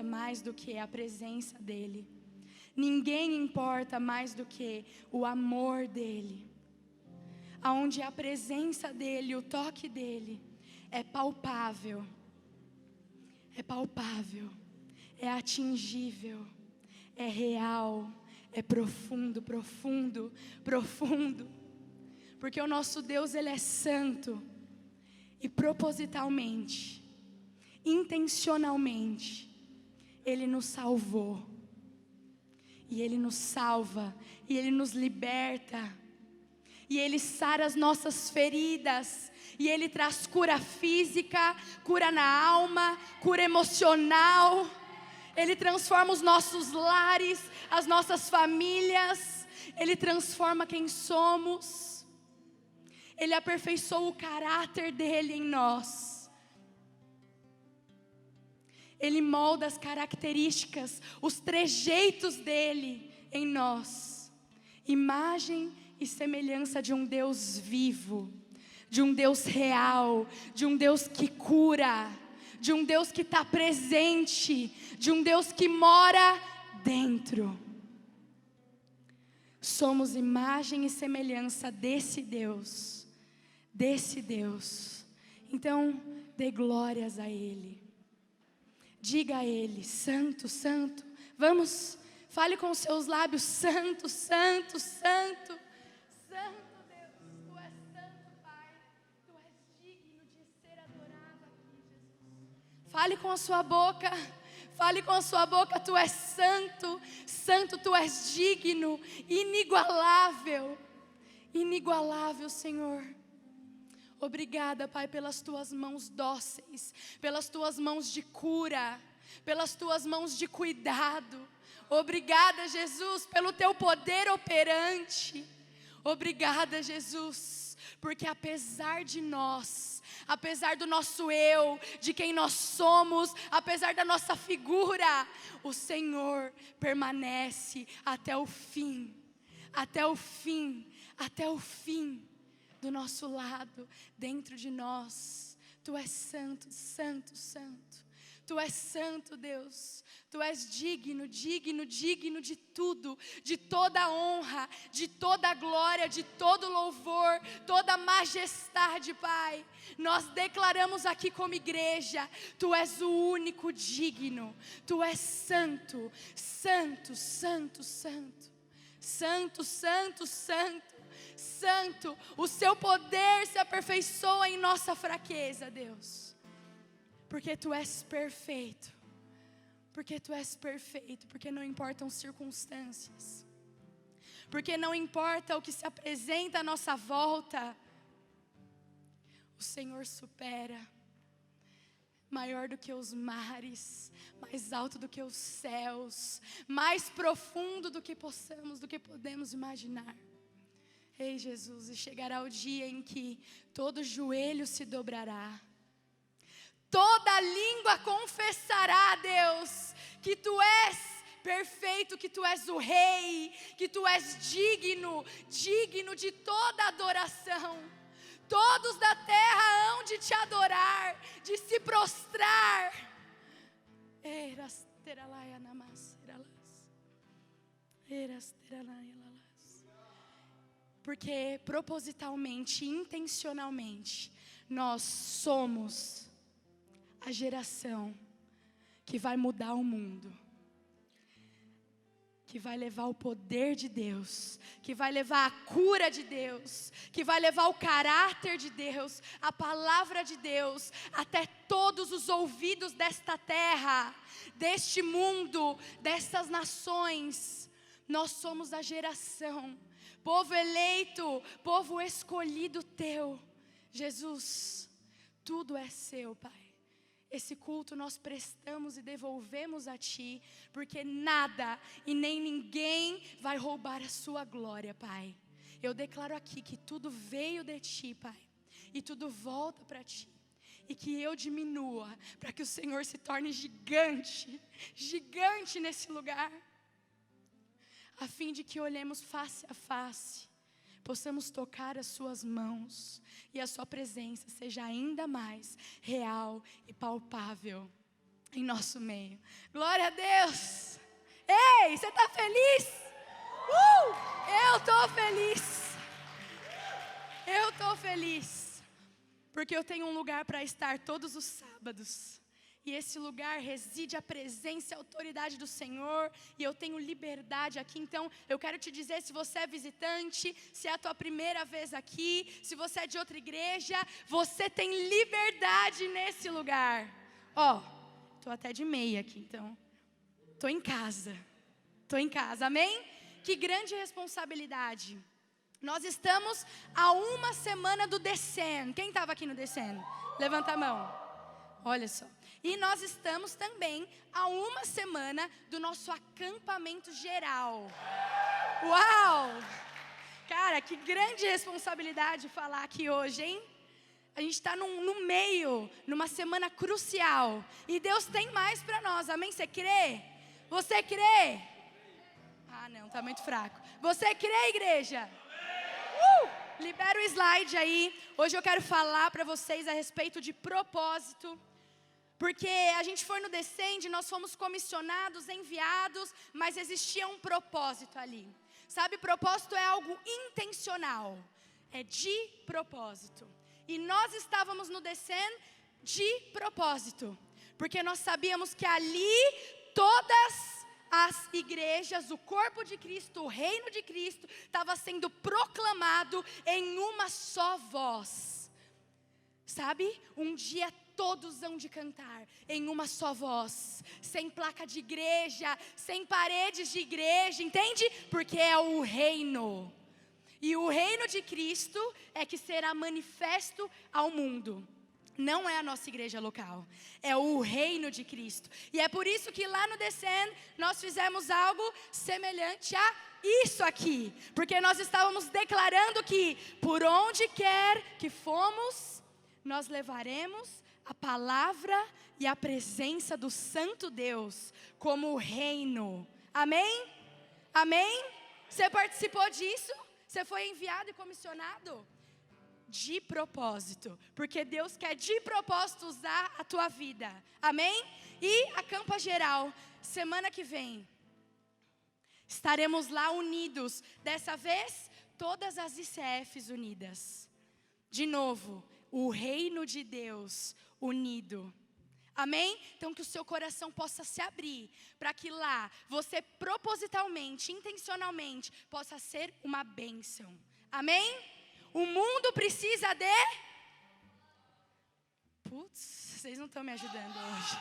mais do que a presença dEle. Ninguém importa mais do que o amor dEle. Aonde a presença dEle, o toque dEle é palpável. É palpável, é atingível, é real, é profundo, profundo, profundo. Porque o nosso Deus, Ele é santo. E propositalmente, intencionalmente, Ele nos salvou. E Ele nos salva, e Ele nos liberta. E Ele sara as nossas feridas. E Ele traz cura física, cura na alma, cura emocional. Ele transforma os nossos lares, as nossas famílias. Ele transforma quem somos. Ele aperfeiçoa o caráter dEle em nós. Ele molda as características, os trejeitos dEle em nós. Imagem e semelhança de um Deus vivo, de um Deus real, de um Deus que cura, de um Deus que está presente, de um Deus que mora dentro. Somos imagem e semelhança desse Deus, desse Deus. Então, dê glórias a Ele. Diga a Ele, santo, santo. Vamos, fale com os seus lábios, santo, santo, santo. Santo Deus, Tu és santo, Pai. Tu és digno de ser adorado aqui, Jesus. Fale com a sua boca. Fale com a sua boca, Tu és santo. Santo, Tu és digno, inigualável. Inigualável, Senhor. Obrigada, Pai, pelas Tuas mãos dóceis, pelas Tuas mãos de cura, pelas Tuas mãos de cuidado. Obrigada, Jesus, pelo Teu poder operante. Obrigada, Jesus, porque apesar de nós, apesar do nosso eu, de quem nós somos, apesar da nossa figura, o Senhor permanece até o fim, até o fim, até o fim. Do nosso lado, dentro de nós. Tu és santo, santo, santo. Tu és santo, Deus. Tu és digno, digno, digno de tudo, de toda honra, de toda glória, de todo louvor, toda majestade, Pai. Nós declaramos aqui como igreja, Tu és o único digno. Tu és santo, santo, santo, santo. Santo, santo, santo. Santo, o Seu poder se aperfeiçoa em nossa fraqueza, Deus. Porque Tu és perfeito. Porque Tu és perfeito. Porque não importam circunstâncias. Porque não importa o que se apresenta à nossa volta. O Senhor supera. Maior do que os mares, mais alto do que os céus, mais profundo do que podemos imaginar. Ei, Jesus, e chegará o dia em que todo joelho se dobrará, toda língua confessará, Deus, que Tu és perfeito, que Tu és o Rei, que Tu és digno, digno de toda adoração. Todos da terra hão de Te adorar, de se prostrar. Porque propositalmente, intencionalmente, nós somos a geração que vai mudar o mundo. Que vai levar o poder de Deus, que vai levar a cura de Deus, que vai levar o caráter de Deus, a palavra de Deus, até todos os ouvidos desta terra, deste mundo, dessas nações. Nós somos a geração, povo eleito, povo escolhido Teu. Jesus, tudo é Seu, Pai. Esse culto nós prestamos e devolvemos a Ti, porque nada e nem ninguém vai roubar a Sua glória, Pai. Eu declaro aqui que tudo veio de Ti, Pai, e tudo volta para Ti. E que eu diminua, para que o Senhor se torne gigante, gigante nesse lugar. A fim de que olhemos face a face, possamos tocar as Suas mãos e a Sua presença seja ainda mais real e palpável em nosso meio. Glória a Deus. Ei, você está feliz? Eu estou feliz. Eu estou feliz. Porque eu tenho um lugar para estar todos os sábados. E esse lugar reside a presença e a autoridade do Senhor. E eu tenho liberdade aqui. Então, eu quero te dizer, se você é visitante, se é a tua primeira vez aqui, se você é de outra igreja, você tem liberdade nesse lugar. Estou até de meia aqui, então. Estou em casa. Amém? Que grande responsabilidade. Nós estamos a uma semana do Descend. Quem estava aqui no Descend? Levanta a mão. Olha só. E nós estamos também a uma semana do nosso acampamento geral. Uau! Cara, que grande responsabilidade falar aqui hoje, hein? A gente está no meio, numa semana crucial. E Deus tem mais para nós, amém? Você crê? Você crê? Ah, não, tá muito fraco. Você crê, igreja? Libera o slide aí. Hoje eu quero falar para vocês a respeito de propósito. Porque a gente foi no Descend, nós fomos comissionados, enviados, mas existia um propósito ali. Sabe, propósito é algo intencional, é de propósito. E nós estávamos no Descend de propósito, porque nós sabíamos que ali todas as igrejas, o corpo de Cristo, o reino de Cristo, estava sendo proclamado em uma só voz. Sabe, um dia todos hão de cantar em uma só voz, sem placa de igreja, sem paredes de igreja, entende? Porque é o reino. E o reino de Cristo é que será manifesto ao mundo. Não é a nossa igreja local, é o reino de Cristo. E é por isso que lá no Descend nós fizemos algo semelhante a isso aqui. Porque nós estávamos declarando que por onde quer que fomos, nós levaremos a palavra e a presença do Santo Deus como reino. Amém? Amém? Você participou disso? Você foi enviado e comissionado? De propósito. Porque Deus quer de propósito usar a tua vida. Amém? E a Campa Geral, semana que vem, estaremos lá unidos. Dessa vez, todas as ICFs unidas. De novo, o reino de Deus unido. Amém? Então que o seu coração possa se abrir, para que lá você propositalmente, intencionalmente, possa ser uma bênção. Amém? O mundo precisa de... vocês não estão me ajudando hoje.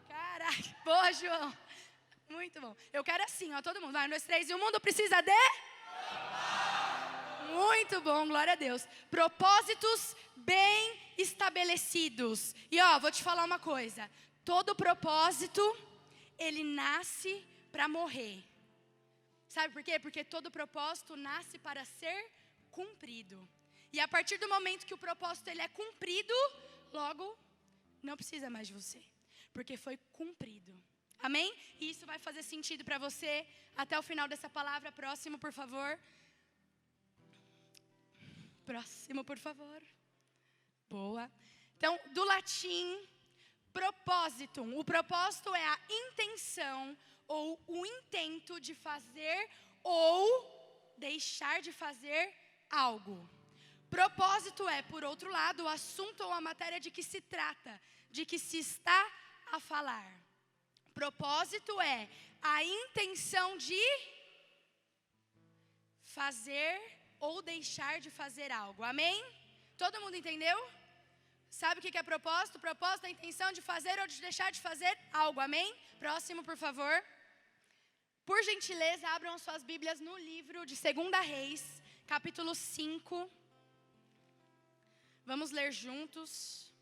Caraca, boa, João. Muito bom. Eu quero assim, todo mundo. Vai, 1, 2, 3. E o mundo precisa de... Muito bom, glória a Deus. Propósitos bem estabelecidos. E vou te falar uma coisa. Todo propósito, ele nasce para morrer. Sabe por quê? Porque todo propósito nasce para ser cumprido. E a partir do momento que o propósito ele é cumprido, logo não precisa mais de você. Porque foi cumprido. Amém? E isso vai fazer sentido para você até o final dessa palavra. Próximo, por favor. Próximo, por favor. Boa. Então, do latim, propositum. O propósito é a intenção ou o intento de fazer ou deixar de fazer algo. Propósito é, por outro lado, o assunto ou a matéria de que se trata, de que se está a falar. Propósito é a intenção de fazer ou deixar de fazer algo. Amém? Todo mundo entendeu? Sabe o que é propósito? Propósito é a intenção de fazer ou de deixar de fazer algo. Amém? Próximo, por favor. Por gentileza, abram suas Bíblias no livro de 2 Reis, capítulo 5. Vamos ler juntos.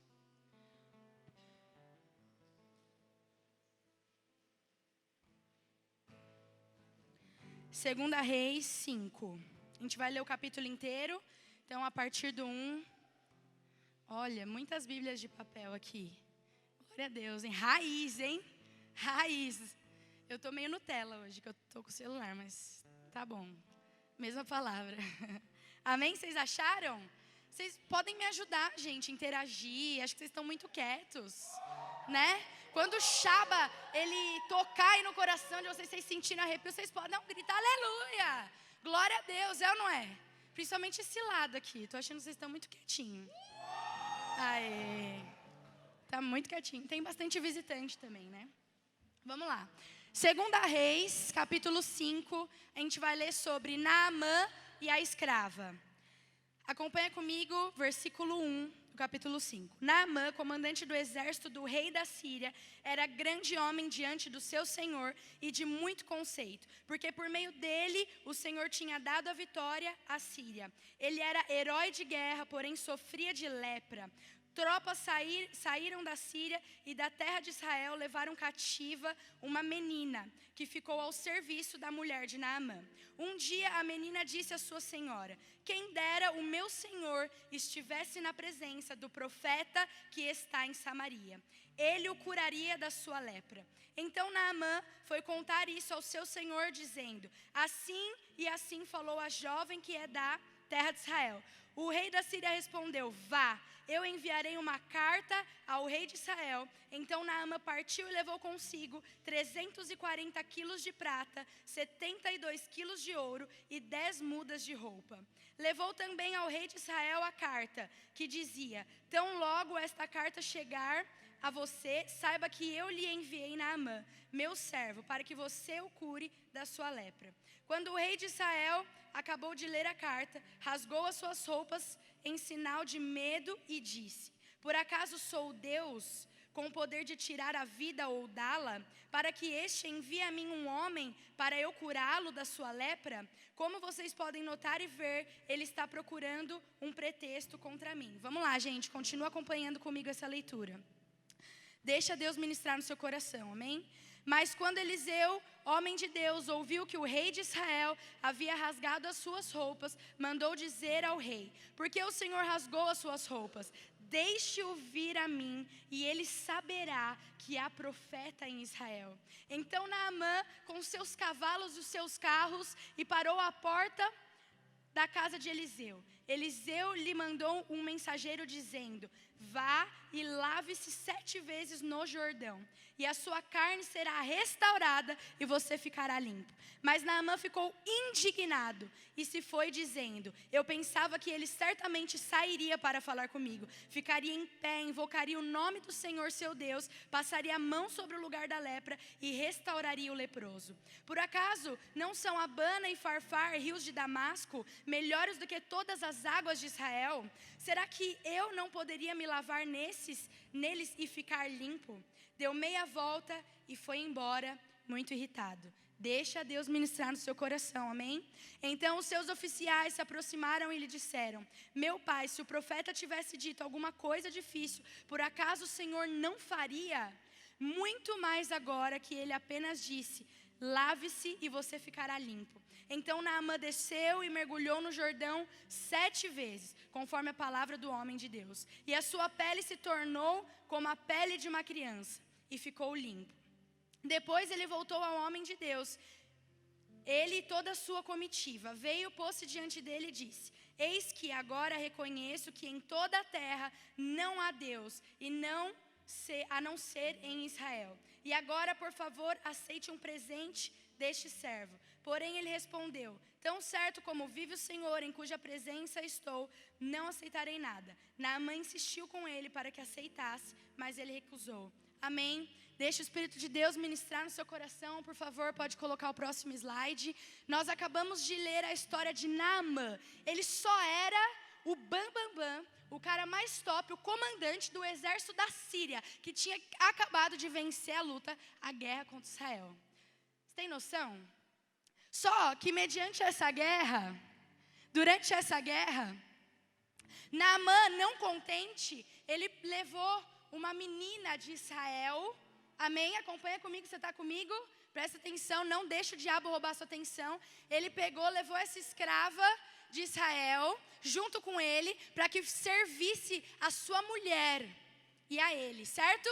Segunda Reis 5. A gente vai ler o capítulo inteiro. Então, a partir do 1. Olha, muitas Bíblias de papel aqui. Glória a Deus, hein? Raiz, hein? Raiz. Eu tô meio Nutella hoje, que eu tô com o celular, mas tá bom. Mesma palavra. Amém? Vocês acharam? Vocês podem me ajudar, gente, a interagir. Acho que vocês estão muito quietos. né? Quando o Shaba, ele tocar aí no coração de vocês sentirem arrepio, vocês podem dar um grito, aleluia! Glória a Deus, é ou não é? Principalmente esse lado aqui, tô achando que vocês estão muito quietinhos. Aê, tá muito quietinho. Tem bastante visitante também, né? Vamos lá. 2 Reis, capítulo 5, a gente vai ler sobre Naamã e a escrava. Acompanha comigo, versículo 1. Capítulo 5. Naamã, comandante do exército do rei da Síria, era grande homem diante do seu senhor e de muito conceito, porque por meio dele o Senhor tinha dado a vitória à Síria. Ele era herói de guerra, porém sofria de lepra. Tropas saíram da Síria e da terra de Israel levaram cativa uma menina, que ficou ao serviço da mulher de Naamã. Um dia a menina disse à sua senhora, quem dera o meu senhor estivesse na presença do profeta que está em Samaria. Ele o curaria da sua lepra. Então Naamã foi contar isso ao seu senhor, dizendo, assim e assim falou a jovem que é da terra de Israel. O rei da Síria respondeu, vá, eu enviarei uma carta ao rei de Israel. Então Naamã partiu e levou consigo 340 quilos de prata, 72 quilos de ouro e 10 mudas de roupa. Levou também ao rei de Israel a carta, que dizia, tão logo esta carta chegar a você, saiba que eu lhe enviei Naamã, meu servo, para que você o cure da sua lepra. Quando o rei de Israel acabou de ler a carta, rasgou as suas roupas em sinal de medo e disse, por acaso sou Deus, com o poder de tirar a vida ou dá-la, para que este envie a mim um homem para eu curá-lo da sua lepra? Como vocês podem notar e ver, ele está procurando um pretexto contra mim. Vamos lá, gente, continua acompanhando comigo essa leitura. Deixa Deus ministrar no seu coração, amém? Mas quando Eliseu, homem de Deus, ouviu que o rei de Israel havia rasgado as suas roupas, mandou dizer ao rei, porque o Senhor rasgou as suas roupas? Deixe-o vir a mim, e ele saberá que há profeta em Israel. Então Naamã, com seus cavalos e os seus carros, e parou à porta da casa de Eliseu. Eliseu lhe mandou um mensageiro dizendo, vá e lave-se 7 vezes no Jordão, e a sua carne será restaurada e você ficará limpo. Mas Naamã ficou indignado e se foi dizendo, eu pensava que ele certamente sairia para falar comigo, ficaria em pé, invocaria o nome do Senhor seu Deus, passaria a mão sobre o lugar da lepra e restauraria o leproso. Por acaso não são Abana e Farfar, rios de Damasco, melhores do que todas as águas de Israel? Será que eu não poderia me lavar neles e ficar limpo? Deu meia volta e foi embora, muito irritado. Deixa Deus ministrar no seu coração, amém? Então os seus oficiais se aproximaram e lhe disseram, meu pai, se o profeta tivesse dito alguma coisa difícil, por acaso o Senhor não faria? Muito mais agora que ele apenas disse, lave-se e você ficará limpo. Então Naamã desceu e mergulhou no Jordão 7 vezes, conforme a palavra do homem de Deus. E a sua pele se tornou como a pele de uma criança, e ficou limpo. Depois ele voltou ao homem de Deus, ele e toda a sua comitiva. Veio, pôs-se diante dele e disse, eis que agora reconheço que em toda a terra não há Deus, a não ser em Israel. E agora, por favor, aceite um presente deste servo. Porém ele respondeu, tão certo como vive o Senhor, em cuja presença estou, não aceitarei nada. Naamã insistiu com ele para que aceitasse, mas ele recusou. Amém? Deixa o Espírito de Deus ministrar no seu coração, por favor, pode colocar o próximo slide. Nós acabamos de ler a história de Naamã. Ele só era o bambambam, o cara mais top, o comandante do exército da Síria, que tinha acabado de vencer a luta, a guerra contra Israel. Você tem noção? Só que mediante essa guerra, durante essa guerra, Naamã, não contente, ele levou uma menina de Israel, amém? Acompanha comigo, você está comigo? Presta atenção, não deixa o diabo roubar sua atenção. Ele pegou, levou essa escrava de Israel, junto com ele, para que servisse a sua mulher e a ele, certo?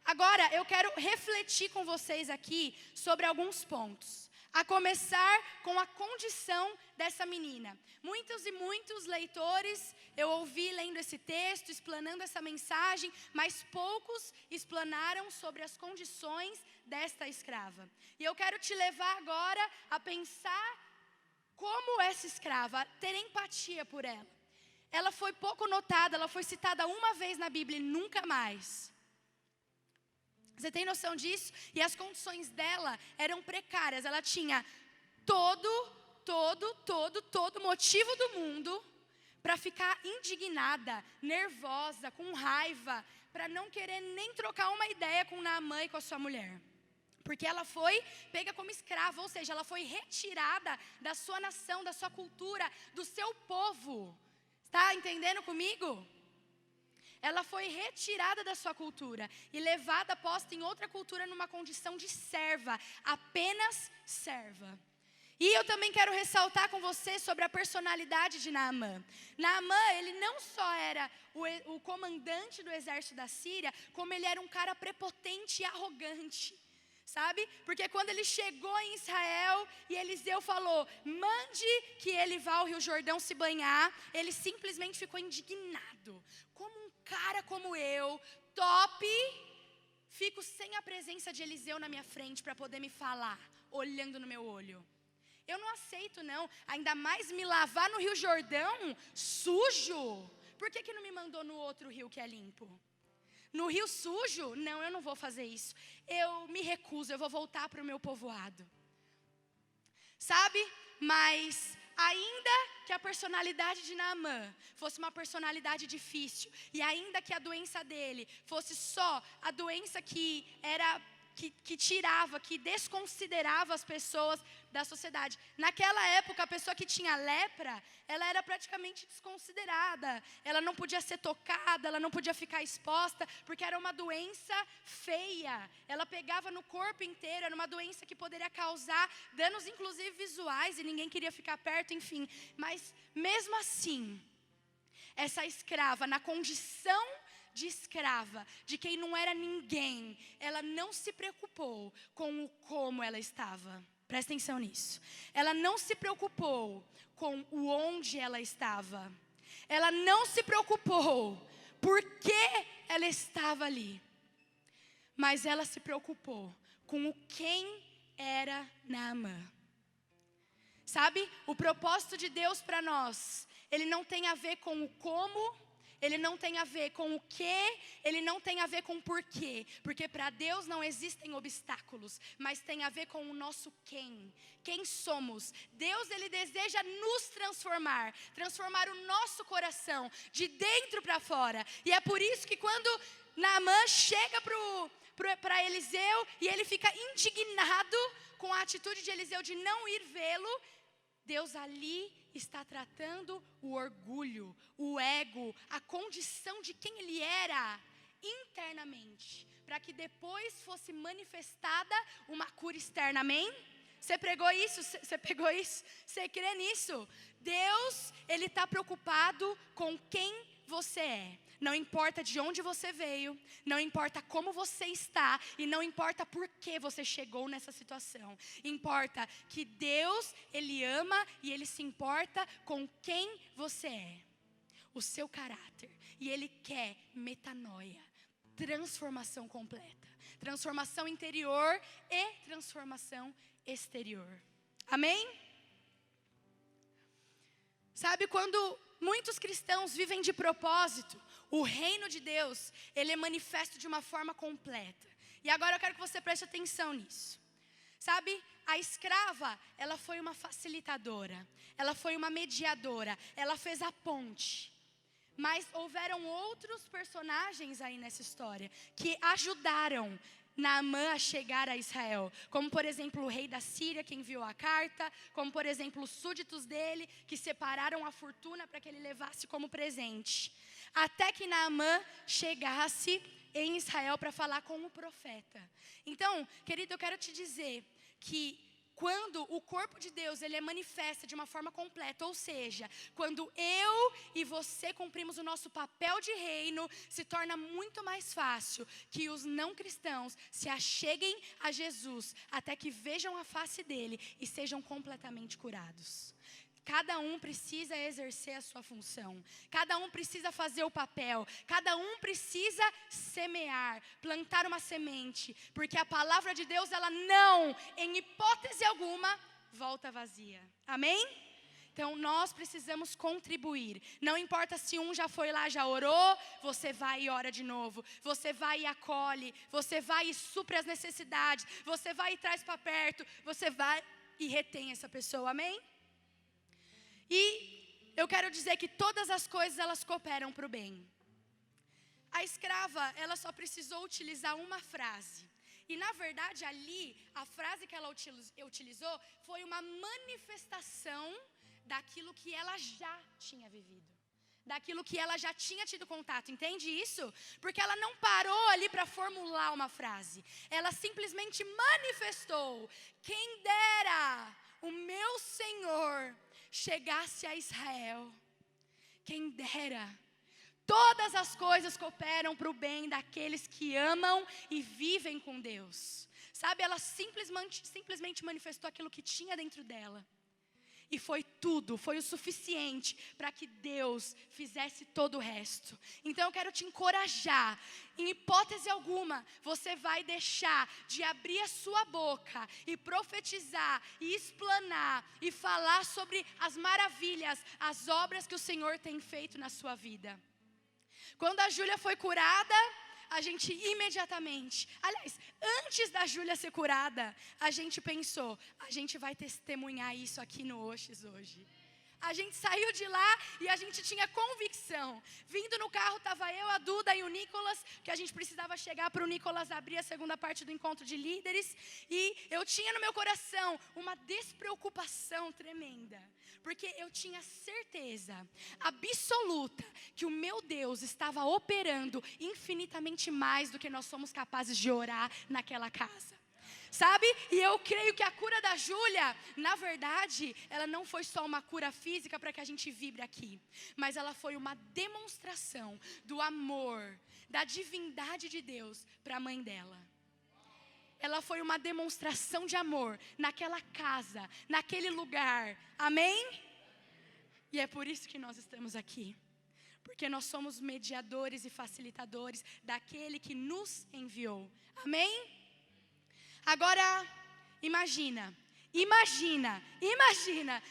Agora, eu quero refletir com vocês aqui sobre alguns pontos. A começar com a condição dessa menina. Muitos e muitos leitores eu ouvi lendo esse texto, explanando essa mensagem, mas poucos explanaram sobre as condições desta escrava. E eu quero te levar agora a pensar como essa escrava, ter empatia por ela. Ela foi pouco notada, ela foi citada uma vez na Bíblia e nunca mais. Você tem noção disso? E as condições dela eram precárias. Ela tinha todo motivo do mundo para ficar indignada, nervosa, com raiva, para não querer nem trocar uma ideia com Naamã e com a sua mulher. Porque ela foi pega como escrava, ou seja, ela foi retirada da sua nação, da sua cultura, do seu povo. Está entendendo comigo? Ela foi retirada da sua cultura e levada, posta em outra cultura, numa condição de serva, apenas serva. E eu também quero ressaltar com você sobre a personalidade de Naamã. Naamã, ele não só era o comandante do exército da Síria, como ele era um cara prepotente e arrogante. Sabe? Porque quando ele chegou em Israel e Eliseu falou, mande que ele vá ao Rio Jordão se banhar, ele simplesmente ficou indignado. Como um cara como eu, top, fico sem a presença de Eliseu na minha frente para poder me falar, olhando no meu olho. Eu não aceito não, ainda mais me lavar no Rio Jordão, sujo. Por que não me mandou no outro rio que é limpo? No rio sujo? Não, eu não vou fazer isso. Eu me recuso, eu vou voltar para o meu povoado. Sabe? Mas ainda que a personalidade de Naamã fosse uma personalidade difícil, e ainda que a doença dele fosse só a doença que tirava, que desconsiderava as pessoas da sociedade. Naquela época, a pessoa que tinha lepra, ela era praticamente desconsiderada. Ela não podia ser tocada, ela não podia ficar exposta, porque era uma doença feia. Ela pegava no corpo inteiro, era uma doença que poderia causar danos, inclusive visuais, e ninguém queria ficar perto, enfim. Mas, mesmo assim, essa escrava, na condição de escrava, de quem não era ninguém, ela não se preocupou com o como ela estava. Presta atenção nisso. Ela não se preocupou com o onde ela estava. Ela não se preocupou por que ela estava ali. Mas ela se preocupou com o quem era Naamã. Sabe? O propósito de Deus para nós, ele não tem a ver com o como, ele não tem a ver com o que, ele não tem a ver com o porquê. Porque para Deus não existem obstáculos, mas tem a ver com o nosso quem. Quem somos. Deus, ele deseja nos transformar o nosso coração de dentro para fora. E é por isso que quando Naamã chega para Eliseu e ele fica indignado com a atitude de Eliseu de não ir vê-lo, Deus ali está tratando o orgulho, o ego, a condição de quem ele era internamente, para que depois fosse manifestada uma cura externa, amém? Você pregou isso? Você pegou isso? Você crê nisso? Deus, ele está preocupado com quem você é. Não importa de onde você veio, não importa como você está e não importa por que você chegou nessa situação. Importa que Deus, ele ama e ele se importa com quem você é, o seu caráter. E ele quer metanoia, transformação completa, transformação interior e transformação exterior. Amém? Sabe, quando muitos cristãos vivem de propósito, o reino de Deus, ele é manifesto de uma forma completa. E agora eu quero que você preste atenção nisso. Sabe, a escrava, ela foi uma facilitadora, ela foi uma mediadora, ela fez a ponte. Mas houveram outros personagens aí nessa história que ajudaram Naamã a chegar a Israel, como por exemplo o rei da Síria que enviou a carta, como por exemplo os súditos dele que separaram a fortuna para que ele levasse como presente, até que Naamã chegasse em Israel para falar com o profeta. Então, querido, eu quero te dizer que quando o corpo de Deus, ele é manifesta de uma forma completa, ou seja, quando eu e você cumprimos o nosso papel de reino, se torna muito mais fácil que os não cristãos se acheguem a Jesus, até que vejam a face dele e sejam completamente curados. Cada um precisa exercer a sua função. Cada um precisa fazer o papel. Cada um precisa semear, plantar uma semente. Porque a palavra de Deus, ela não, em hipótese alguma, volta vazia. Amém? Então, nós precisamos contribuir. Não importa se um já foi lá, já orou, você vai e ora de novo. Você vai e acolhe. Você vai e supre as necessidades. Você vai e traz para perto. Você vai e retém essa pessoa. Amém? E eu quero dizer que todas as coisas, elas cooperam para o bem. A escrava, ela só precisou utilizar uma frase. E na verdade ali, a frase que ela utilizou foi uma manifestação daquilo que ela já tinha vivido. Daquilo que ela já tinha tido contato, entende isso? Porque ela não parou ali para formular uma frase. Ela simplesmente manifestou: quem dera o meu Senhor chegasse a Israel. Quem dera. Todas as coisas cooperam para o bem daqueles que amam e vivem com Deus. Sabe, ela simplesmente manifestou aquilo que tinha dentro dela. E foi tudo, foi o suficiente para que Deus fizesse todo o resto. Então eu quero te encorajar. Em hipótese alguma, você vai deixar de abrir a sua boca e profetizar, e explanar, e falar sobre as maravilhas, as obras que o Senhor tem feito na sua vida. Quando a Júlia foi curada, a gente imediatamente, aliás, antes da Júlia ser curada, a gente pensou, a gente vai testemunhar isso aqui no Oxis hoje. A gente saiu de lá e a gente tinha convicção. Vindo no carro estava eu, a Duda e o Nicolas, que a gente precisava chegar para o Nicolas abrir a segunda parte do encontro de líderes. E eu tinha no meu coração uma despreocupação tremenda. Porque eu tinha certeza absoluta que o meu Deus estava operando infinitamente mais do que nós somos capazes de orar naquela casa. Sabe? E eu creio que a cura da Júlia, na verdade, ela não foi só uma cura física para que a gente vibre aqui. Mas ela foi uma demonstração do amor, da divindade de Deus para a mãe dela. Ela foi uma demonstração de amor naquela casa, naquele lugar. Amém? E é por isso que nós estamos aqui. Porque nós somos mediadores e facilitadores daquele que nos enviou. Amém? Agora, imagina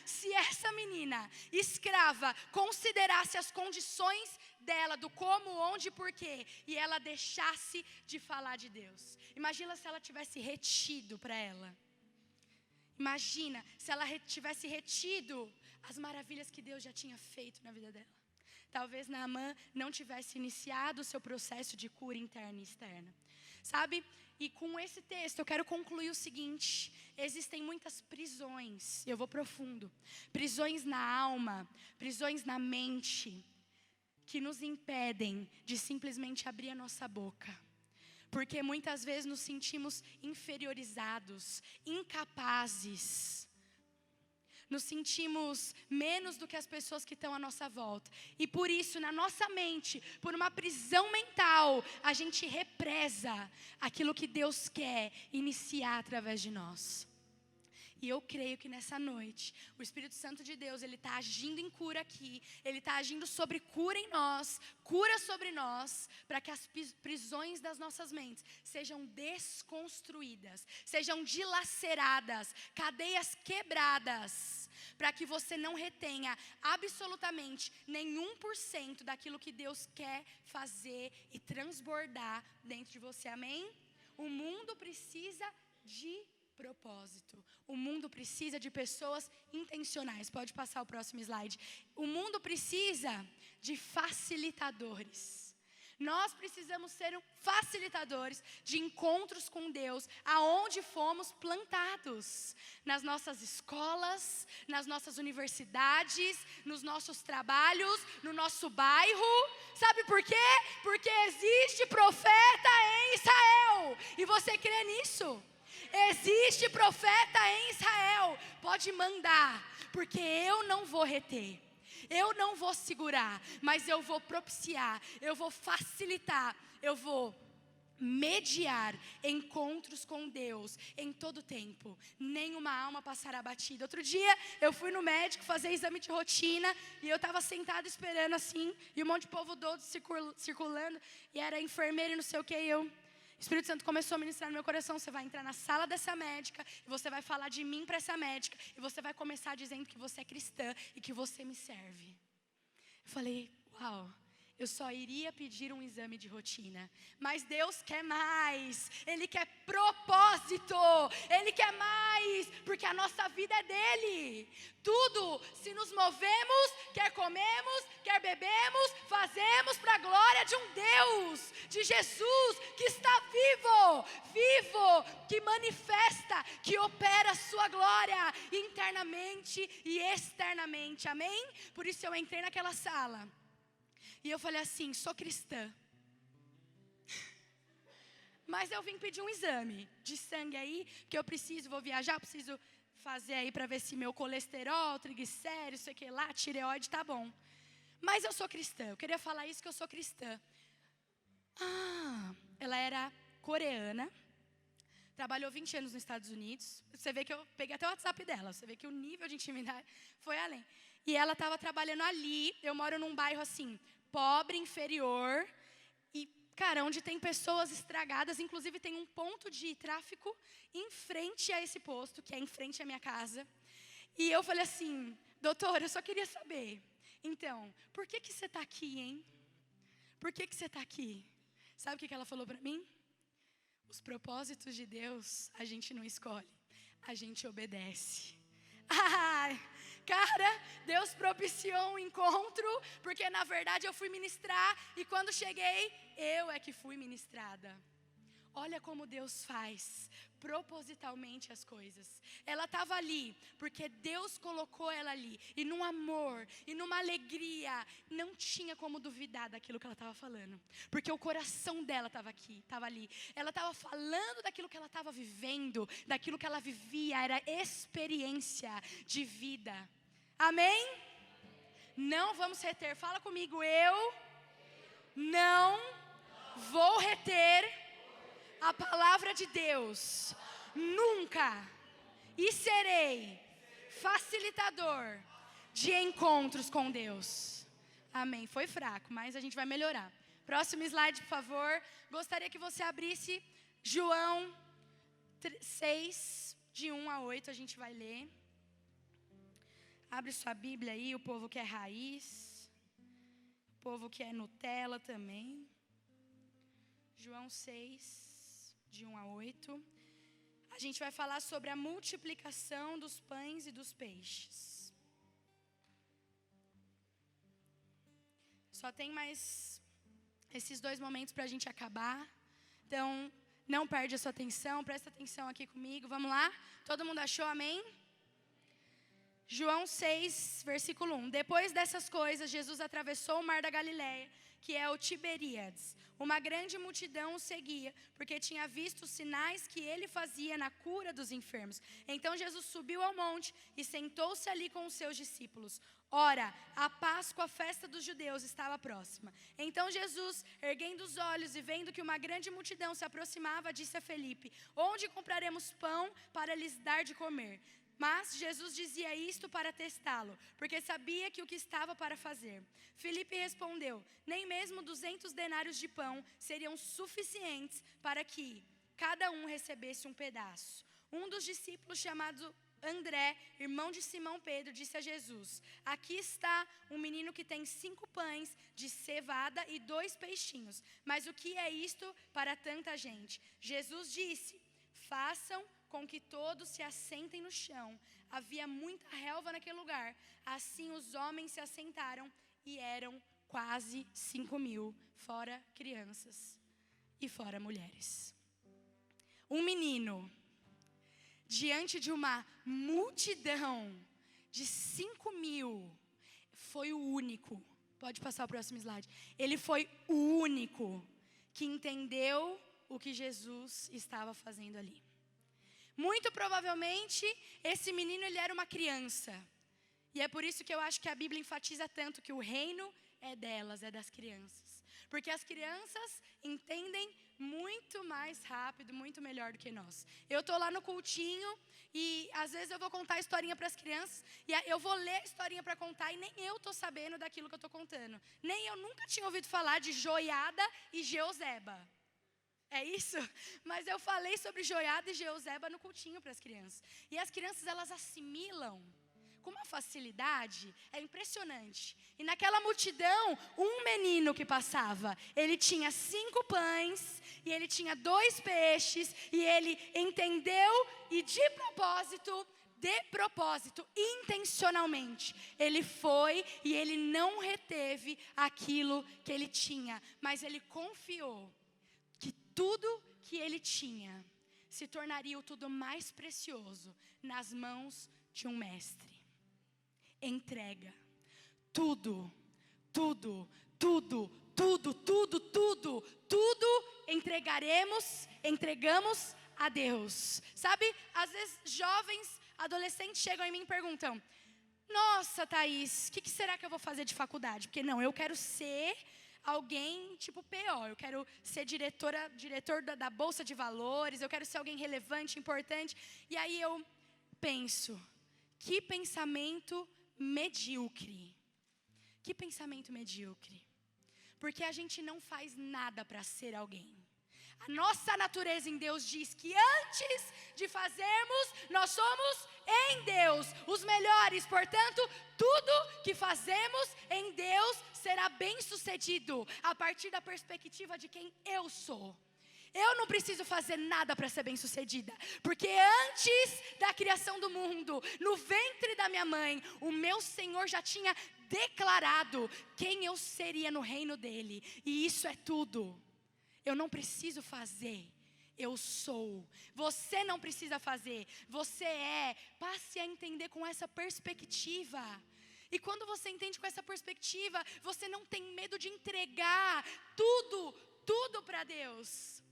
se essa menina escrava considerasse as condições dela, do como, onde e porquê, e ela deixasse de falar de Deus. Imagina se ela tivesse retido para ela. Imagina se ela tivesse retido as maravilhas que Deus já tinha feito na vida dela. Talvez Naamã não tivesse iniciado o seu processo de cura interna e externa. Sabe? E com esse texto eu quero concluir o seguinte: existem muitas prisões, eu vou profundo, prisões na alma, prisões na mente, que nos impedem de simplesmente abrir a nossa boca. Porque muitas vezes nos sentimos inferiorizados, incapazes. Nos sentimos menos do que as pessoas que estão à nossa volta. E por isso, na nossa mente, por uma prisão mental, a gente represa aquilo que Deus quer iniciar através de nós. E eu creio que nessa noite, o Espírito Santo de Deus, Ele está agindo em cura aqui. Ele está agindo sobre cura em nós, cura sobre nós, para que as prisões das nossas mentes sejam desconstruídas, sejam dilaceradas, cadeias quebradas, para que você não retenha absolutamente nenhum % daquilo que Deus quer fazer e transbordar dentro de você, amém? O mundo precisa de propósito. O mundo precisa de pessoas intencionais. Pode passar o próximo slide. O mundo precisa de facilitadores. Nós precisamos ser facilitadores de encontros com Deus, aonde fomos plantados. Nas nossas escolas, nas nossas universidades, nos nossos trabalhos, no nosso bairro. Sabe por quê? Porque existe profeta em Israel. E você crê nisso? Existe profeta em Israel. Pode mandar, porque eu não vou reter. Eu não vou segurar, mas eu vou propiciar, eu vou facilitar, eu vou mediar encontros com Deus em todo tempo. Nenhuma alma passará batida. Outro dia eu fui no médico fazer exame de rotina e eu estava sentada esperando assim, e um monte de povo doido circulando, e era enfermeira e não sei o que, e o Espírito Santo começou a ministrar no meu coração: você vai entrar na sala dessa médica e você vai falar de mim para essa médica, e você vai começar dizendo que você é cristã e que você me serve. Eu falei: uau, eu só iria pedir um exame de rotina, mas Deus quer mais. Ele quer propósito, Ele quer mais, porque a nossa vida é dEle. Tudo, se nos movemos, quer comemos, quer bebemos, fazemos para a glória de um Deus, de Jesus, que está vivo, que manifesta, que opera a sua glória internamente e externamente, amém? Por isso eu entrei naquela sala e eu falei assim: sou cristã, mas eu vim pedir um exame de sangue aí, que eu preciso, vou viajar, preciso fazer aí para ver se meu colesterol, triglicéridos, sei que lá, tireoide tá bom. Mas eu sou cristã, eu queria falar isso, que eu sou cristã. Ela era coreana, trabalhou 20 anos nos Estados Unidos. Você vê que eu peguei até o WhatsApp dela, você vê que o nível de intimidade foi além. E ela estava trabalhando ali. Eu moro num bairro assim, pobre, inferior, e, cara, onde tem pessoas estragadas. Inclusive tem um ponto de tráfico em frente a esse posto, que é em frente à minha casa. E eu falei assim: doutora, eu só queria saber, então, por que você está aqui, hein? Por que você está aqui? Sabe o que ela falou para mim? Os propósitos de Deus a gente não escolhe, a gente obedece. Cara, Deus propiciou um encontro, porque na verdade eu fui ministrar, e quando cheguei, eu é que fui ministrada. Olha como Deus faz propositalmente as coisas. Ela estava ali porque Deus colocou ela ali, e num amor, e numa alegria. Não tinha como duvidar daquilo que ela estava falando, porque o coração dela estava aqui, estava ali. Ela estava falando daquilo que ela estava vivendo, daquilo que ela vivia. Era experiência de vida. Amém? Não vamos reter. Fala comigo: eu não vou reter a palavra de Deus nunca, e serei facilitador de encontros com Deus. Amém. Foi fraco, mas a gente vai melhorar. Próximo slide, por favor. Gostaria que você abrisse João 6, de 1 a 8, a gente vai ler. Abre sua Bíblia aí, o povo que é raiz, o povo que é Nutella também. João 6, de 1 a 8. A gente vai falar sobre a multiplicação dos pães e dos peixes. Só tem mais esses 2 momentos para a gente acabar. Então, não perde a sua atenção, presta atenção aqui comigo. Vamos lá? Todo mundo achou? Amém? João 6, versículo 1. Depois dessas coisas, Jesus atravessou o mar da Galileia, que é o Tiberíades. Uma grande multidão o seguia, porque tinha visto os sinais que ele fazia na cura dos enfermos. Então Jesus subiu ao monte e sentou-se ali com os seus discípulos. Ora, a Páscoa, a festa dos judeus, estava próxima. Então Jesus, erguendo os olhos e vendo que uma grande multidão se aproximava, disse a Felipe: onde compraremos pão para lhes dar de comer? Mas Jesus dizia isto para testá-lo, porque sabia que o que estava para fazer. Filipe respondeu: nem mesmo 200 denários de pão seriam suficientes para que cada um recebesse um pedaço. Um dos discípulos, chamado André, irmão de Simão Pedro, disse a Jesus: aqui está um menino que tem 5 pães de cevada e 2 peixinhos. Mas o que é isto para tanta gente? Jesus disse: façam com que todos se assentem no chão. Havia muita relva naquele lugar. Assim os homens se assentaram, e eram quase 5.000, fora crianças e fora mulheres. Um menino, diante de uma multidão de 5.000, foi o único. Pode passar o próximo slide. Ele foi o único que entendeu o que Jesus estava fazendo ali. Muito provavelmente, esse menino ele era uma criança. E é por isso que eu acho que a Bíblia enfatiza tanto que o reino é delas, é das crianças. Porque as crianças entendem muito mais rápido, muito melhor do que nós. Eu estou lá no cultinho e às vezes eu vou contar a historinha para as crianças. E eu vou ler a historinha para contar e nem eu estou sabendo daquilo que eu estou contando. Nem eu nunca tinha ouvido falar de Joiada e Jeoseba. É isso? Mas eu falei sobre Joiada e Jeoseba no cultinho para as crianças. E as crianças, elas assimilam com uma facilidade, é impressionante. E naquela multidão, um menino que passava, ele tinha 5 pães, e ele tinha 2 peixes, e ele entendeu, e de propósito, intencionalmente, ele foi, e ele não reteve aquilo que ele tinha, mas ele confiou que tudo que ele tinha se tornaria o tudo mais precioso nas mãos de um mestre. Entrega. Tudo entregamos a Deus. Sabe, às vezes jovens, adolescentes chegam em mim e perguntam: nossa, Thaís, o que será que eu vou fazer de faculdade? Porque não, eu quero ser alguém tipo P.O., eu quero ser diretor da Bolsa de Valores, eu quero ser alguém relevante, importante. E aí eu penso, que pensamento medíocre. Que pensamento medíocre. Porque a gente não faz nada para ser alguém. A nossa natureza em Deus diz que antes de fazermos, nós somos em Deus os melhores. Portanto, tudo que fazemos em Deus será bem sucedido a partir da perspectiva de quem eu sou. Eu não preciso fazer nada para ser bem-sucedida, porque antes da criação do mundo, no ventre da minha mãe, o meu Senhor já tinha declarado quem eu seria no reino dele, e isso é tudo. Eu não preciso fazer, eu sou. Você não precisa fazer, você é. Passe a entender com essa perspectiva. E quando você entende com essa perspectiva, você não tem medo de entregar tudo para Deus.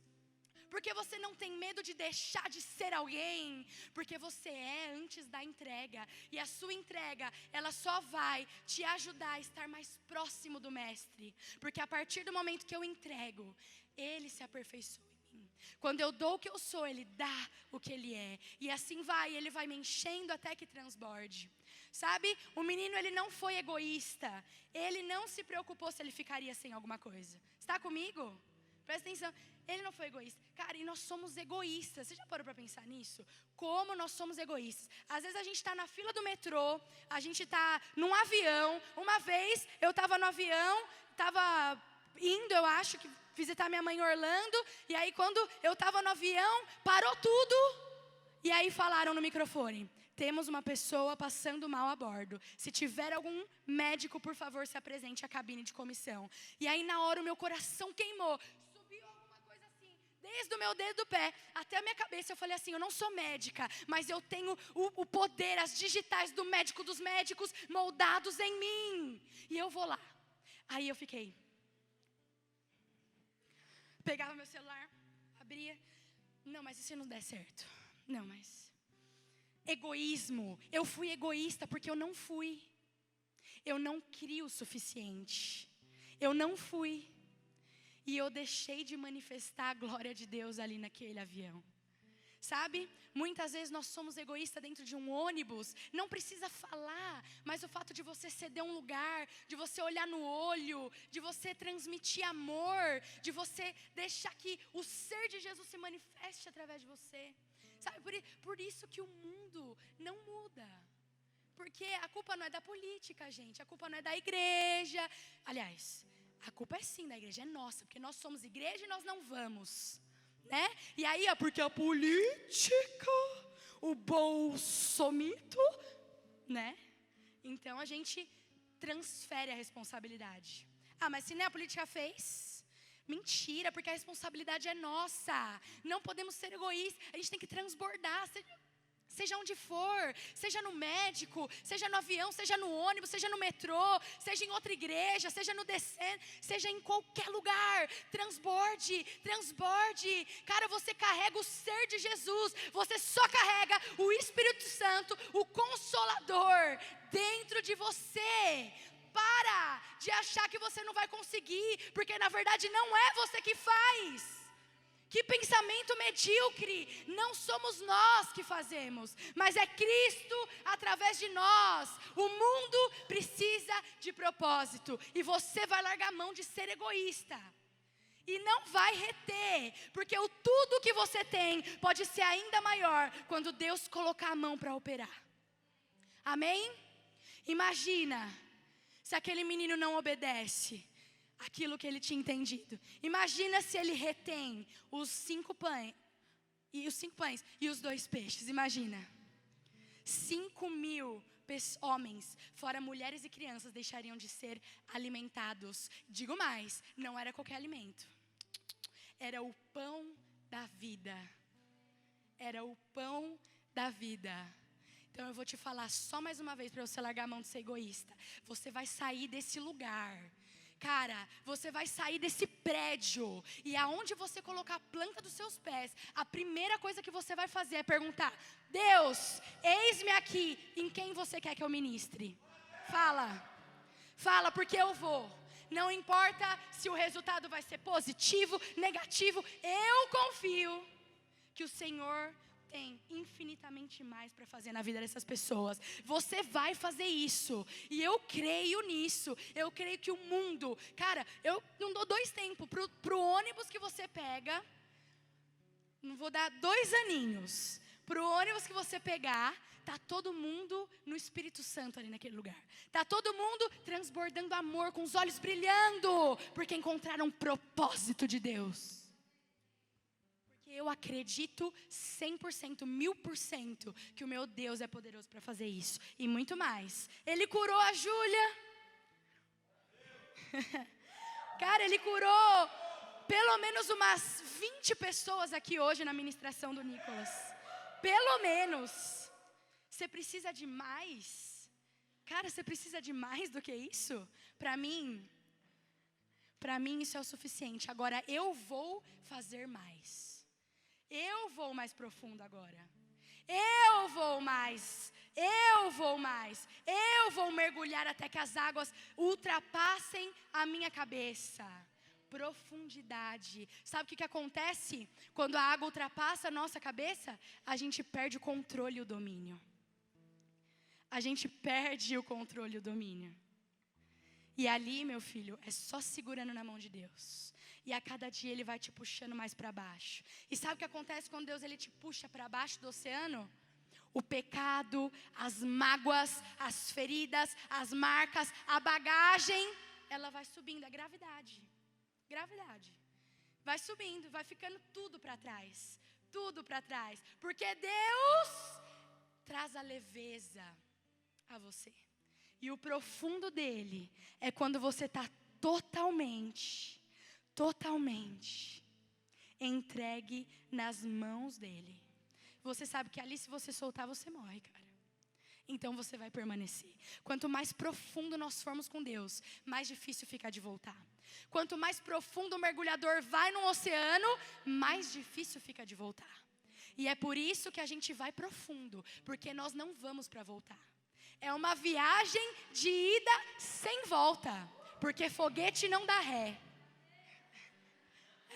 Porque você não tem medo de deixar de ser alguém, porque você é antes da entrega. E a sua entrega, ela só vai te ajudar a estar mais próximo do mestre. Porque a partir do momento que eu entrego, ele se aperfeiçoa em mim. Quando eu dou o que eu sou, ele dá o que ele é. E assim vai, ele vai me enchendo até que transborde. Sabe, o menino ele não foi egoísta. Ele não se preocupou se ele ficaria sem alguma coisa. Está comigo? Presta atenção. Ele não foi egoísta. Cara, e nós somos egoístas. Você já parou para pensar nisso? Como nós somos egoístas. Às vezes a gente está na fila do metrô, a gente está num avião. Uma vez eu estava no avião, estava indo, eu acho, que visitar minha mãe em Orlando. E aí quando eu estava no avião, parou tudo. E aí falaram no microfone: temos uma pessoa passando mal a bordo. Se tiver algum médico, por favor, se apresente à cabine de comissão. E aí na hora o meu coração queimou. Desde o meu dedo do pé até a minha cabeça, eu falei assim: eu não sou médica, mas eu tenho o poder, as digitais do médico dos médicos moldados em mim. E eu vou lá. Aí eu fiquei. Pegava meu celular, abria. Não, mas e se não der certo? Não, mas... Egoísmo. Eu fui egoísta porque eu não fui. Eu não crio o suficiente. Eu não fui. E eu deixei de manifestar a glória de Deus ali naquele avião. Sabe? Muitas vezes nós somos egoístas dentro de um ônibus. Não precisa falar, mas o fato de você ceder um lugar, de você olhar no olho, de você transmitir amor, de você deixar que o ser de Jesus se manifeste através de você. Sabe? Por isso que o mundo não muda. Porque a culpa não é da política, gente. A culpa não é da igreja. Aliás, a culpa é sim da igreja, é nossa, porque nós somos igreja e nós não vamos, né? E aí, porque a política, o bolsomito, né? Então a gente transfere a responsabilidade. Ah, mas se nem a política fez? Mentira, porque a responsabilidade é nossa. Não podemos ser egoístas, a gente tem que transbordar. Seja onde for, seja no médico, seja no avião, seja no ônibus, seja no metrô, seja em outra igreja, seja no descendo, seja em qualquer lugar, transborde, transborde. Cara, você carrega o ser de Jesus, você só carrega o Espírito Santo, o Consolador, dentro de você. Para de achar que você não vai conseguir, porque na verdade não é você que faz. Que pensamento medíocre, não somos nós que fazemos, mas é Cristo através de nós. O mundo precisa de propósito, e você vai largar a mão de ser egoísta, e não vai reter, porque o tudo que você tem pode ser ainda maior, quando Deus colocar a mão para operar. Amém? Imagina, se aquele menino não obedece aquilo que ele tinha entendido. Imagina se ele retém os 5 pães e os 2 peixes. Imagina, 5.000 homens, fora mulheres e crianças, deixariam de ser alimentados. Digo mais, não era qualquer alimento, era o pão da vida. Era o pão da vida. Então eu vou te falar só mais uma vez, para você largar a mão de ser egoísta. Você vai sair desse lugar. Cara, você vai sair desse prédio, e aonde você colocar a planta dos seus pés, a primeira coisa que você vai fazer é perguntar: Deus, eis-me aqui, em quem você quer que eu ministre? Fala, porque eu vou. Não importa se o resultado vai ser positivo, negativo, eu confio que o Senhor tem infinitamente mais para fazer na vida dessas pessoas. Você vai fazer isso, e eu creio nisso. Eu creio que o mundo, cara, eu não dou 2 tempos pro ônibus que você pega. Não vou dar 2 aninhos pro ônibus que você pegar. Tá todo mundo no Espírito Santo ali naquele lugar. Tá todo mundo transbordando amor, com os olhos brilhando, porque encontraram um propósito de Deus. Eu acredito 100%, 1000% que o meu Deus é poderoso para fazer isso. E muito mais. Ele curou a Júlia. Cara, ele curou pelo menos umas 20 pessoas aqui hoje na ministração do Nicolas. Pelo menos. Você precisa de mais? Cara, você precisa de mais do que isso? Para mim isso é o suficiente. Agora eu vou fazer mais. Eu vou mais profundo agora. Eu vou mais. Eu vou mergulhar até que as águas ultrapassem a minha cabeça. Profundidade. Sabe o que acontece quando a água ultrapassa a nossa cabeça? A gente perde o controle e o domínio. A gente perde o controle e o domínio. E ali, meu filho, é só segurando na mão de Deus. E a cada dia Ele vai te puxando mais para baixo. E sabe o que acontece quando Deus Ele te puxa para baixo do oceano? O pecado, as mágoas, as feridas, as marcas, a bagagem, ela vai subindo, a gravidade. Gravidade. Vai subindo, vai ficando tudo para trás. Tudo para trás. Porque Deus traz a leveza a você. E o profundo dele é quando você está totalmente entregue nas mãos dele. Você sabe que ali, se você soltar, você morre, cara. Então você vai permanecer. Quanto mais profundo nós formos com Deus, mais difícil fica de voltar. Quanto mais profundo o mergulhador vai no oceano, mais difícil fica de voltar. E é por isso que a gente vai profundo, porque nós não vamos para voltar. É uma viagem de ida sem volta, porque foguete não dá ré.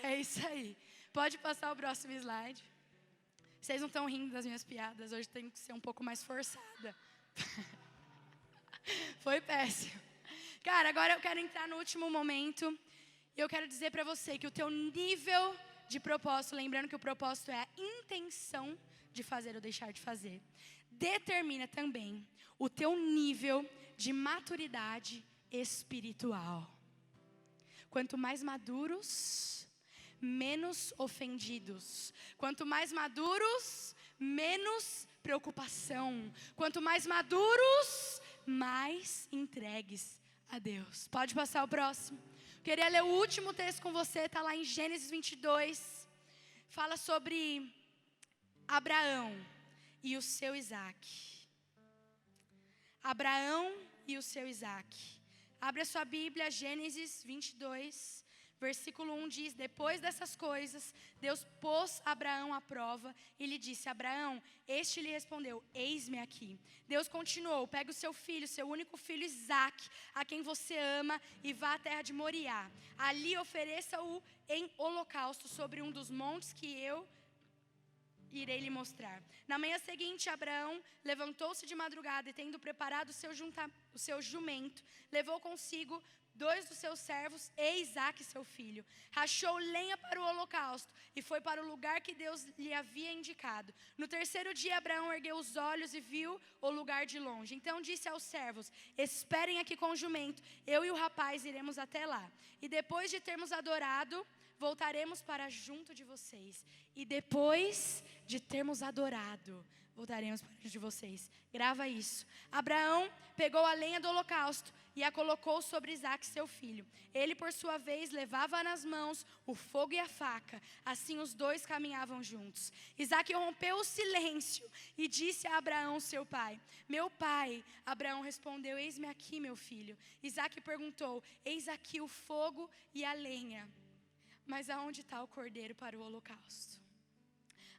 É isso aí. Pode passar o próximo slide. Vocês não estão rindo das minhas piadas, hoje tem que ser um pouco mais forçada. Foi péssimo. Cara, agora eu quero entrar no último momento. E eu quero dizer para você que o teu nível de propósito, lembrando que o propósito é a intenção de fazer ou deixar de fazer, determina também o teu nível de maturidade espiritual. Quanto mais maduros, menos ofendidos. Quanto mais maduros, menos preocupação. Quanto mais maduros, mais entregues a Deus. Pode passar o próximo. Queria ler o último texto com você, está lá em Gênesis 22. Fala sobre Abraão. e o seu Isaque. Abraão e o seu Isaque. Abre a sua Bíblia, Gênesis 22, versículo 1 diz: depois dessas coisas, Deus pôs Abraão à prova e lhe disse: Abraão, este lhe respondeu: eis-me aqui. Deus continuou: pega o seu filho, seu único filho Isaque, a quem você ama, e vá à terra de Moriá. Ali ofereça-o em holocausto sobre um dos montes que eu irei lhe mostrar. Na manhã seguinte, Abraão levantou-se de madrugada e, tendo preparado o seu jumento, levou consigo 2 dos seus servos e Isaque, seu filho. Rachou lenha para o holocausto e foi para o lugar que Deus lhe havia indicado. No terceiro dia, Abraão ergueu os olhos e viu o lugar de longe. Então disse aos servos: esperem aqui com o jumento, eu e o rapaz iremos até lá. E depois de termos adorado, voltaremos para junto de vocês. E depois de termos adorado, voltaremos para junto de vocês. Grava isso. Abraão pegou a lenha do holocausto e a colocou sobre Isaque, seu filho. Ele, por sua vez, levava nas mãos o fogo e a faca. Assim os dois caminhavam juntos. Isaque rompeu o silêncio e disse a Abraão, seu pai: meu pai. Abraão respondeu: eis-me aqui, meu filho. Isaque perguntou: eis aqui o fogo e a lenha, mas aonde está o cordeiro para o holocausto?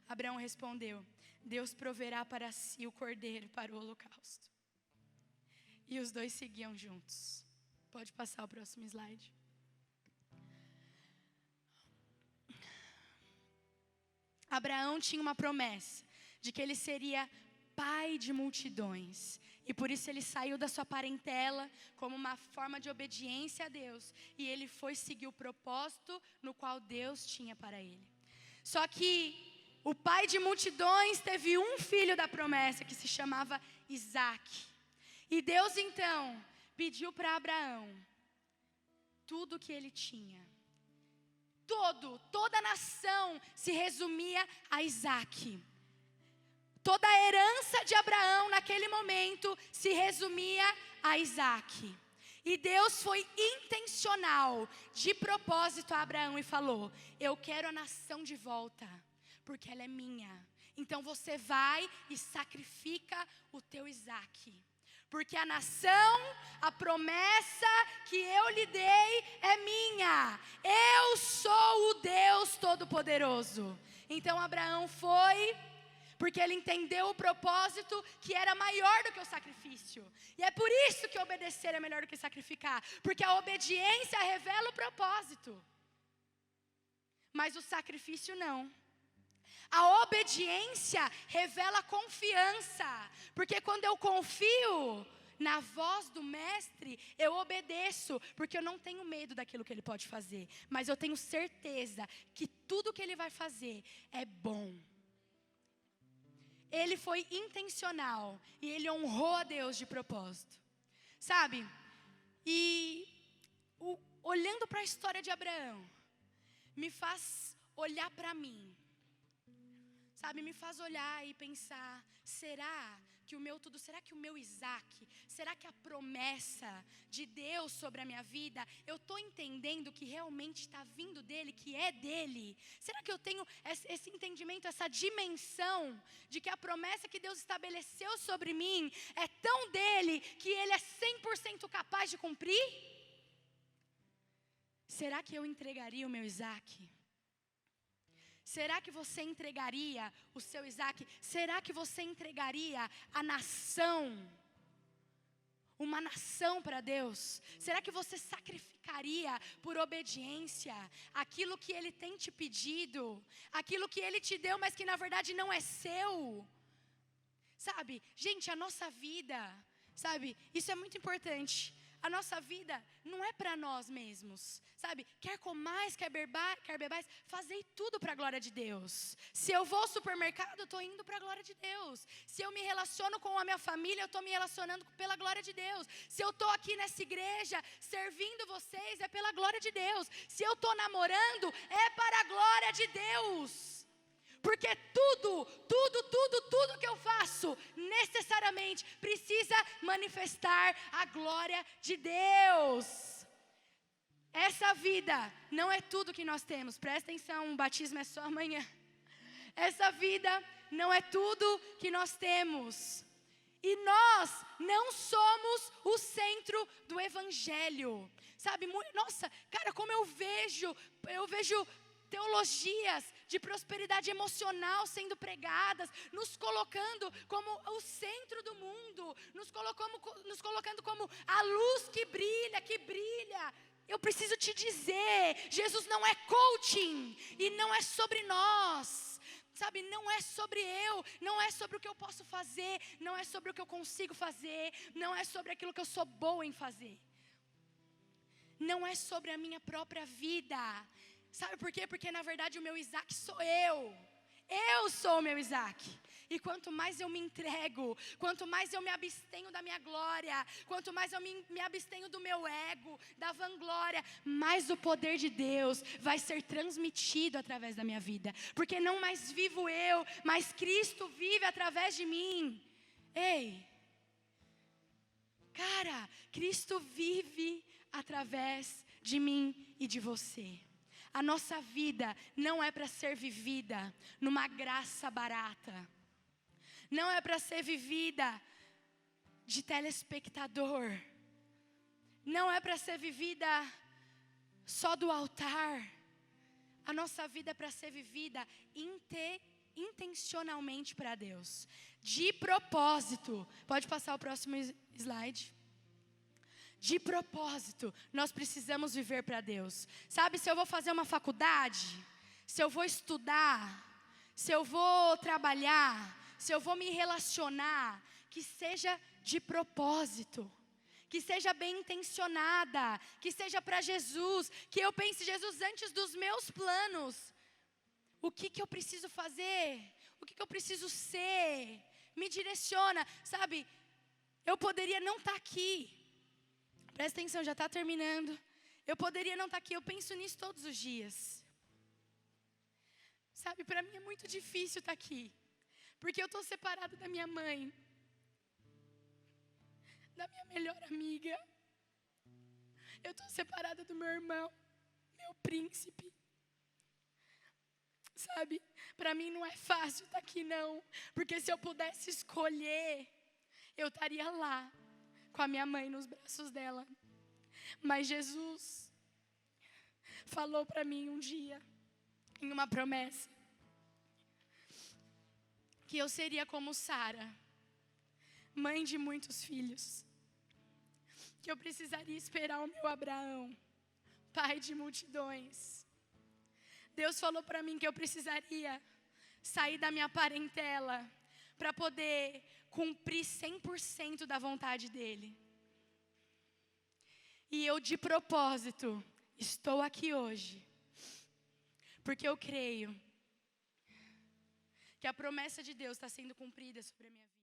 Abraão respondeu: Deus proverá para si o cordeiro para o holocausto. E os dois seguiam juntos. Pode passar o próximo slide. Abraão tinha uma promessa de que ele seria pai de multidões. E por isso ele saiu da sua parentela como uma forma de obediência a Deus. E ele foi seguir o propósito no qual Deus tinha para ele. Só que o pai de multidões teve um filho da promessa que se chamava Isaque. E Deus então pediu para Abraão tudo o que ele tinha. Toda a nação se resumia a Isaque. Toda a herança de Abraão naquele momento se resumia a Isaque. E Deus foi intencional, de propósito a Abraão e falou: eu quero a nação de volta, porque ela é minha. Então você vai e sacrifica o teu Isaque. Porque a nação, a promessa que eu lhe dei é minha. Eu sou o Deus Todo-Poderoso. Então Abraão foi, porque ele entendeu o propósito que era maior do que o sacrifício. E é por isso que obedecer é melhor do que sacrificar. Porque a obediência revela o propósito, mas o sacrifício não. A obediência revela confiança. Porque quando eu confio na voz do mestre, eu obedeço, porque eu não tenho medo daquilo que ele pode fazer, mas eu tenho certeza que tudo que ele vai fazer é bom. Ele foi intencional e ele honrou a Deus de propósito. Sabe? Olhando para a história de Abraão, me faz olhar para mim. Sabe, me faz olhar e pensar: será que o meu Isaque, será que a promessa de Deus sobre a minha vida, eu estou entendendo que realmente está vindo dele, que é dele? Será que eu tenho esse entendimento, essa dimensão de que a promessa que Deus estabeleceu sobre mim é tão dele que ele é 100% capaz de cumprir? Será que eu entregaria o meu Isaque? Será que você entregaria o seu Isaque? Será que você entregaria a nação? Uma nação para Deus? Será que você sacrificaria por obediência aquilo que Ele tem te pedido? Aquilo que Ele te deu, mas que na verdade não é seu? Sabe, gente, a nossa vida, sabe, isso é muito importante. A nossa vida não é para nós mesmos, sabe? Quer comais, quer bebais, fazei tudo para a glória de Deus. Se eu vou ao supermercado, eu estou indo para a glória de Deus. Se eu me relaciono com a minha família, eu estou me relacionando pela glória de Deus. Se eu estou aqui nessa igreja, servindo vocês, é pela glória de Deus. Se eu estou namorando, é para a glória de Deus. Porque tudo que eu faço, necessariamente precisa manifestar a glória de Deus. Essa vida não é tudo que nós temos. Presta atenção, o batismo é só amanhã. Essa vida não é tudo que nós temos. E nós não somos o centro do Evangelho. Sabe, nossa, cara, como eu vejo teologias de prosperidade emocional sendo pregadas, nos colocando como o centro do mundo, nos colocando como a luz que brilha. Eu preciso te dizer, Jesus não é coaching, e não é sobre nós. Sabe, não é sobre eu, não é sobre o que eu posso fazer, não é sobre o que eu consigo fazer, não é sobre aquilo que eu sou boa em fazer. Não é sobre a minha própria vida. Sabe por quê? Porque na verdade o meu Isaac sou eu. Eu sou o meu Isaac. E quanto mais eu me entrego, quanto mais eu me abstenho da minha glória, quanto mais eu me abstenho do meu ego, da vanglória, mais o poder de Deus vai ser transmitido através da minha vida. Porque não mais vivo eu, mas Cristo vive através de mim. Ei, cara, Cristo vive através de mim e de você. A nossa vida não é para ser vivida numa graça barata. Não é para ser vivida de telespectador. Não é para ser vivida só do altar. A nossa vida é para ser vivida intencionalmente para Deus. De propósito. Pode passar o próximo slide. De propósito, nós precisamos viver para Deus. Sabe, se eu vou fazer uma faculdade, se eu vou estudar, se eu vou trabalhar, se eu vou me relacionar, que seja de propósito, que seja bem intencionada, que seja para Jesus, que eu pense, Jesus, antes dos meus planos, o que eu preciso fazer, o que eu preciso ser, me direciona, sabe, eu poderia não estar aqui, presta atenção, já está terminando, eu poderia não estar aqui, eu penso nisso todos os dias, sabe, para mim é muito difícil estar aqui, porque eu estou separada da minha mãe, da minha melhor amiga, eu estou separada do meu irmão, meu príncipe, sabe, para mim não é fácil estar aqui não, porque se eu pudesse escolher, eu estaria lá, com a minha mãe nos braços dela, mas Jesus falou para mim um dia, em uma promessa, que eu seria como Sara, mãe de muitos filhos, que eu precisaria esperar o meu Abraão, pai de multidões. Deus falou para mim que eu precisaria sair da minha parentela para poder cumprir 100% da vontade dEle. E eu de propósito estou aqui hoje, porque eu creio que a promessa de Deus está sendo cumprida sobre a minha vida.